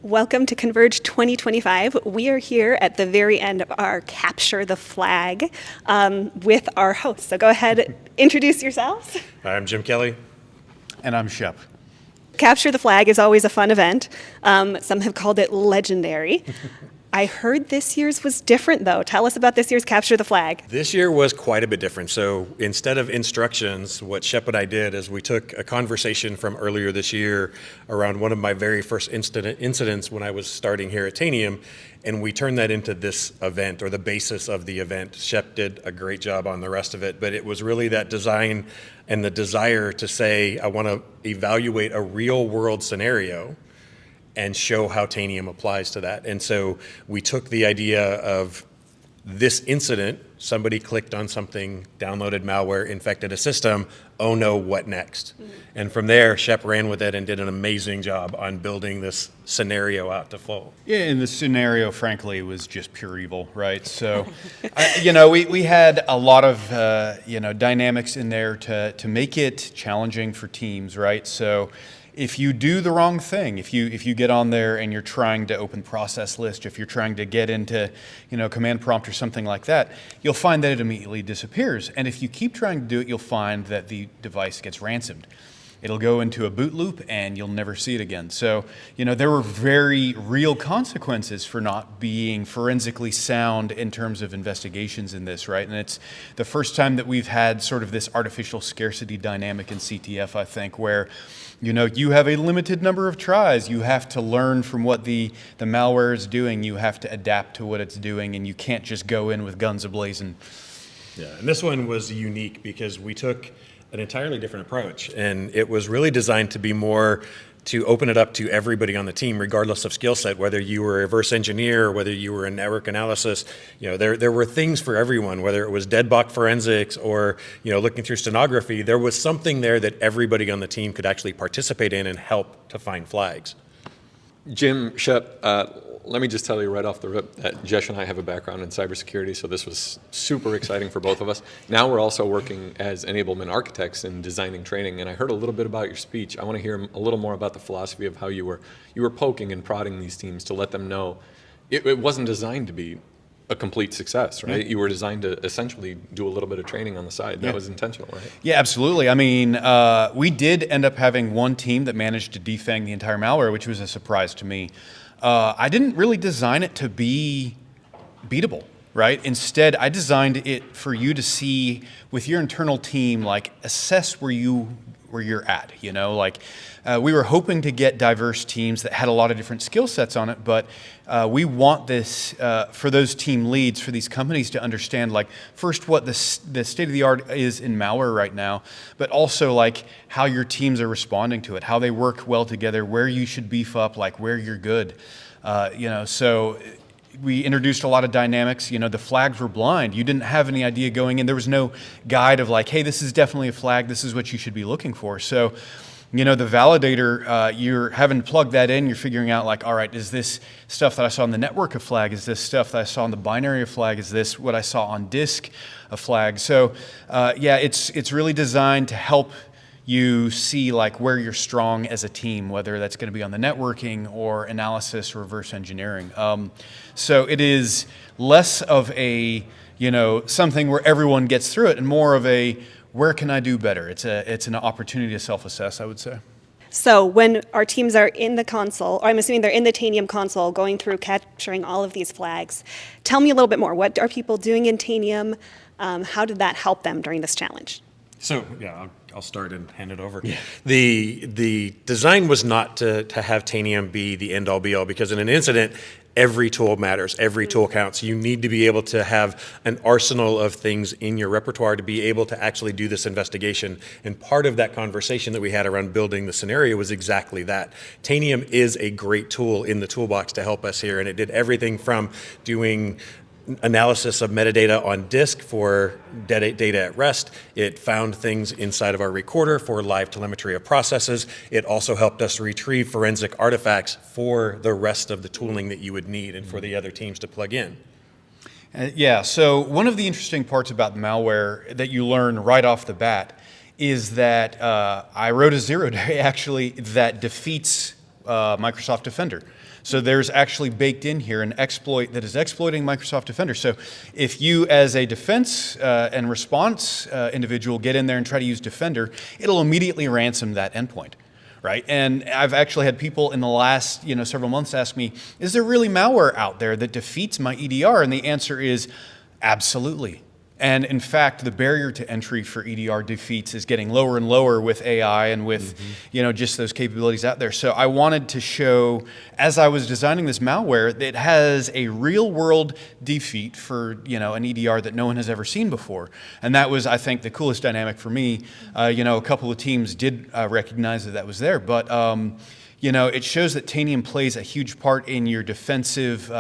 Welcome to Converge 2025. We are here at the very end of our Capture the Flag with our hosts. So go ahead, introduce yourselves. I'm Jim Kelly. And I'm Shep. Capture the Flag is always a fun event. Some have called it legendary. I heard this year's was different, though. Tell us about this year's Capture the Flag. This year was quite a bit different. So instead of instructions, what Shep and I did is we took a conversation from earlier this year around one of my very first incidents when I was starting here at Tanium, and we turned that into this event, or the basis of the event. Shep did a great job on the rest of it, but it was really that design and the desire to say, I want to evaluate a real world scenario and show how Tanium applies to that. And so we took the idea of this incident, somebody clicked on something, downloaded malware, infected a system, oh no, what next? And from there, Shep ran with it and did an amazing job on building this scenario out to full. Yeah, and the scenario, frankly, was just pure evil, right? So, we had a lot of, dynamics in there to make it challenging for teams, right? So, if you do the wrong thing, if you get on there and you're trying to open process list, if you're trying to get into, command prompt or something like that, you'll find that it immediately disappears. And if you keep trying to do it, you'll find that the device gets ransomed. It'll go into a boot loop and you'll never see it again. So, there were very real consequences for not being forensically sound in terms of investigations in this, right? And it's the first time that we've had sort of this artificial scarcity dynamic in CTF, I think, where you have a limited number of tries. You have to learn from what the malware is doing. You have to adapt to what it's doing, and you can't just go in with guns a-blazing. Yeah, and this one was unique because we took an entirely different approach, and it was really designed to be more to open it up to everybody on the team, regardless of skill set, whether you were a reverse engineer or whether you were in network analysis. There were things for everyone, whether it was deadbox forensics or looking through stenography. There was something there that everybody on the team could actually participate in and help to find flags. Jim, Shep, let me just tell you right off the rip that Jesh and I have a background in cybersecurity, so this was super exciting for both of us. Now we're also working as enablement architects in designing training, and I heard a little bit about your speech. I want to hear a little more about the philosophy of how you were poking and prodding these teams to let them know it wasn't designed to be a complete success, right? You were designed to essentially do a little bit of training on the side. That was intentional, right? Yeah, absolutely. I mean, we did end up having one team that managed to defang the entire malware, which was a surprise to me. I didn't really design it to be beatable, right? Instead, I designed it for you to see with your internal team, assess where you're at, we were hoping to get diverse teams that had a lot of different skill sets on it, but we want this for those team leads, for these companies to understand, first what the state of the art is in malware right now, but also how your teams are responding to it, how they work well together, where you should beef up, where you're good, so we introduced a lot of dynamics. The flags were blind. You didn't have any idea going in. There was no guide of hey, this is definitely a flag. This is what you should be looking for. So, the validator, you're having to plug that in. You're figuring out all right, is this stuff that I saw on the network a flag? Is this stuff that I saw on the binary a flag? Is this what I saw on disk a flag? So, it's really designed to help you see where you're strong as a team, whether that's going to be on the networking or analysis or reverse engineering. So it is less of a, something where everyone gets through it and more of a, where can I do better? It's an opportunity to self-assess, I would say. So when our teams are in the console, or I'm assuming they're in the Tanium console, going through capturing all of these flags, tell me a little bit more. What are people doing in Tanium? How did that help them during this challenge? So, I'll start and hand it over. Yeah. The design was not to have Tanium be the end-all be-all, because in an incident, every tool matters, every tool counts. You need to be able to have an arsenal of things in your repertoire to be able to actually do this investigation. And part of that conversation that we had around building the scenario was exactly that. Tanium is a great tool in the toolbox to help us here, and it did everything from doing analysis of metadata on disk for data at rest. It found things inside of our recorder for live telemetry of processes. It also helped us retrieve forensic artifacts for the rest of the tooling that you would need and for the other teams to plug in. So one of the interesting parts about malware that you learn right off the bat is that I wrote a 0-day actually that defeats Microsoft Defender. So there's actually baked in here an exploit that is exploiting Microsoft Defender. So if you, as a defense and response individual, get in there and try to use Defender, it'll immediately ransom that endpoint. Right, and I've actually had people in the last several months ask me, is there really malware out there that defeats my EDR? And the answer is absolutely. And in fact, the barrier to entry for EDR defeats is getting lower and lower with AI and with just those capabilities out there. So I wanted to show, as I was designing this malware, that it has a real world defeat for an EDR that no one has ever seen before. And that was, I think, the coolest dynamic for me. A couple of teams did recognize that was there, but it shows that Tanium plays a huge part in your defensive,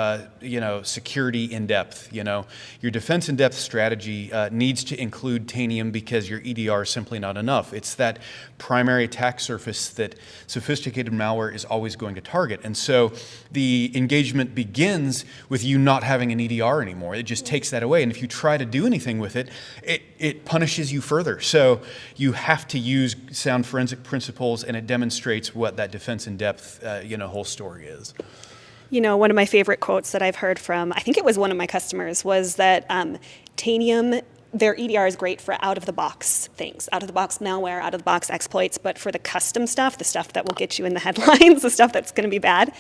security in depth. Your defense in depth strategy needs to include Tanium because your EDR is simply not enough. It's that primary attack surface that sophisticated malware is always going to target. And so the engagement begins with you not having an EDR anymore. It just takes that away. And if you try to do anything with it, it punishes you further. So you have to use sound forensic principles, and it demonstrates what that defense in depth, whole story is. One of my favorite quotes that I've heard from, I think it was one of my customers, was that Tanium, their EDR is great for out-of-the-box things, out-of-the-box malware, out-of-the-box exploits, but for the custom stuff, the stuff that will get you in the headlines, the stuff that's going to be bad,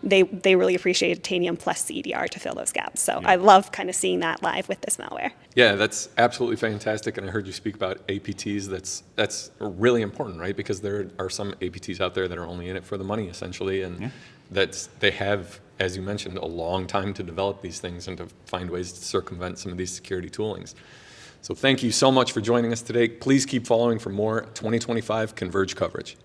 they really appreciated Tanium plus the EDR to fill those gaps. So I love kind of seeing that live with this malware. Yeah, that's absolutely fantastic. And I heard you speak about APTs. That's really important, right? Because there are some APTs out there that are only in it for the money, essentially, and they have, as you mentioned, a long time to develop these things and to find ways to circumvent some of these security toolings. So thank you so much for joining us today. Please keep following for more 2025 Converge coverage.